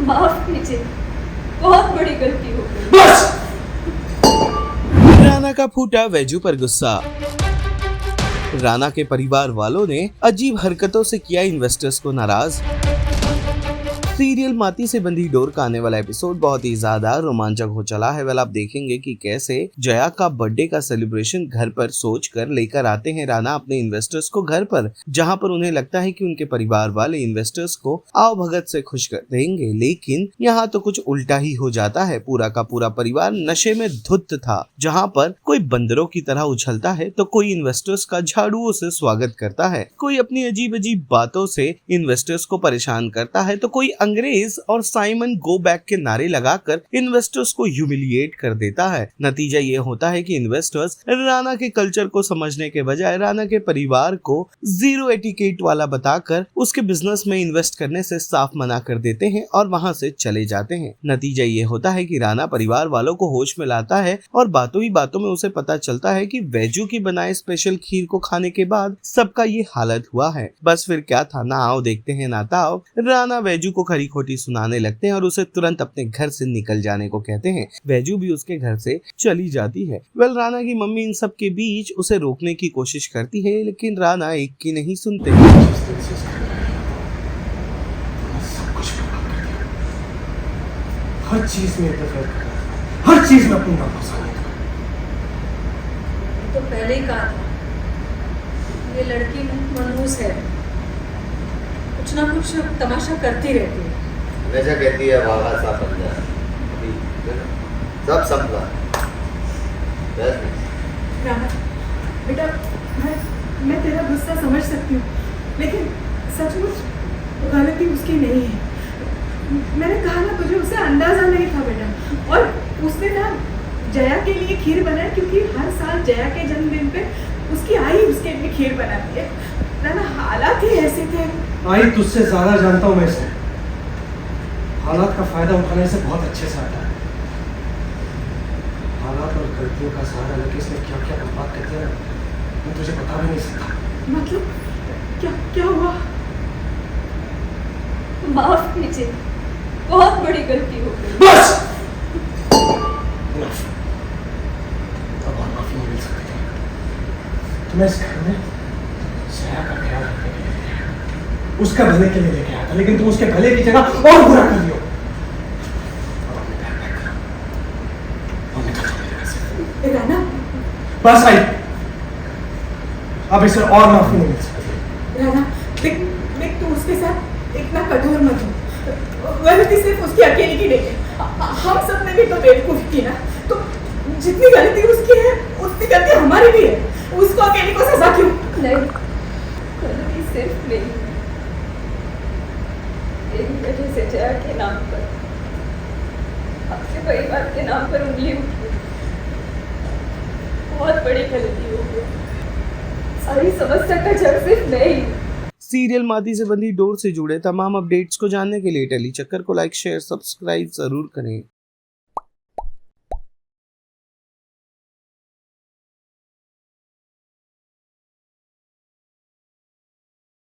माफ कीजिए, बहुत बड़ी गलती हो गई। बस। राना का फूटा वैजू पर गुस्सा। राना के परिवार वालों ने अजीब हरकतों से किया इन्वेस्टर्स को नाराज। सीरियल माती से बंधी डोर का आने वाला एपिसोड बहुत ही ज्यादा रोमांचक हो चला है। वेल आप देखेंगे कि कैसे जया का बर्थडे का सेलिब्रेशन घर पर सोच कर लेकर आते हैं राना अपने इन्वेस्टर्स को घर पर, जहां पर उन्हें लगता है कि उनके परिवार वाले इन्वेस्टर्स को आओ भगत से खुश कर देंगे, लेकिन यहाँ तो कुछ उल्टा ही हो जाता है। पूरा का पूरा परिवार नशे में धुत था, जहाँ पर कोई बंदरों की तरह उछलता है तो कोई इन्वेस्टर्स का झाड़ुओं से स्वागत करता है, कोई अपनी अजीब अजीब बातों से इन्वेस्टर्स को परेशान करता है, तो कोई अंग्रेज और साइमन गो बैक के नारे लगाकर इन्वेस्टर्स को ह्यूमिलिएट कर देता है। नतीजा ये होता है कि इन्वेस्टर्स राना के कल्चर को समझने के बजाय राना के परिवार को जीरो एटिकेट वाला बताकर उसके बिजनेस में इन्वेस्ट करने से साफ मना कर देते हैं और वहां से चले जाते हैं। नतीजा ये होता है कि राना परिवार वालों को होश में लाता है और बातों ही बातों में उसे पता चलता है कि वैजू की बनाए स्पेशल खीर को खाने के बाद सबका ये हालत हुआ है। बस फिर क्या था, ना आओ देखते हैं ना ताओ। राना वैजू को खरी खोटी सुनाने लगते हैं और उसे तुरंत अपने घर से निकल जाने को कहते हैं। वैजू भी उसके घर से चली जाती है। वेल राना की मम्मी इन सब के बीच उसे रोकने की कोशिश करती है, लेकिन राना एक की नहीं सुनते। हर चीज में इंटरफेयर कर रहा था, हर चीज में अपनी नापसंद था। तो पहले ही कहा था, ये लड़की मनहूस है, कुछ ना कुछ तमाशा करती रहती है। हमेशा कहती है बाबा साहब बन जाए, अभी सब समझा। राना बेटा, मैं तेरा गुस्सा समझ सकती हूँ, लेकिन सचमुच गलती उसकी नहीं है। मैंने कहा ना तुझे, उसे अंदाजा नहीं था बेटा। और उसने ना जया के लिए खीर बनाई, क्योंकि हर साल जया के जन्मदिन पे उसकी आई उसके लिए खीर बनाती है। राना हालात ही ऐसे थे। आई तुझसे ज्यादा जानता हूँ मैं इसे। हालात का फायदा उठाने से बहुत अच्छे से आता है। हालात और गलतियों का सहारा लेके इसने क्या क्या बर्बाद कर दिया मैं तुझे बता भी नहीं सकता। मतलब क्या क्या हुआ? माफ कीजिए, बहुत बड़ी गलती हो गई। बस। अब और माफी नहीं मिल सकती। तुम्हें इस घर में जया का ख्याल रखने के लिए लेके आया, उसका भले के लिए लेके आया था, लेकिन तुम उसके भले की जगह और बुरा कर दियो। राना बस आई, अब इसे और माफी नहीं मिल सकती। राना देख देख, तू उसके साथ इतना कठोर मत हो। गलती सिर्फ उसकी अकेली की नहीं है, हम सब ने भी तो बेवकूफ की ना। तो जितनी गलती उसकी है उतनी गलती हमारी भी है। उसको अकेली को सजा क्यों? नहीं, गलती सिर्फ मेरी है। तेरी वजह से जया के नाम पर, आपके परिवार के नाम पर उंगली उठी। बहुत बड़ी गलती हो गई। सारी समस्या का जड़ सिर्फ मैं ही। सीरियल माती से बंधी डोर से जुड़े तमाम अपडेट्स को जानने के लिए टेली चक्कर को लाइक शेयर सब्सक्राइब जरूर करें।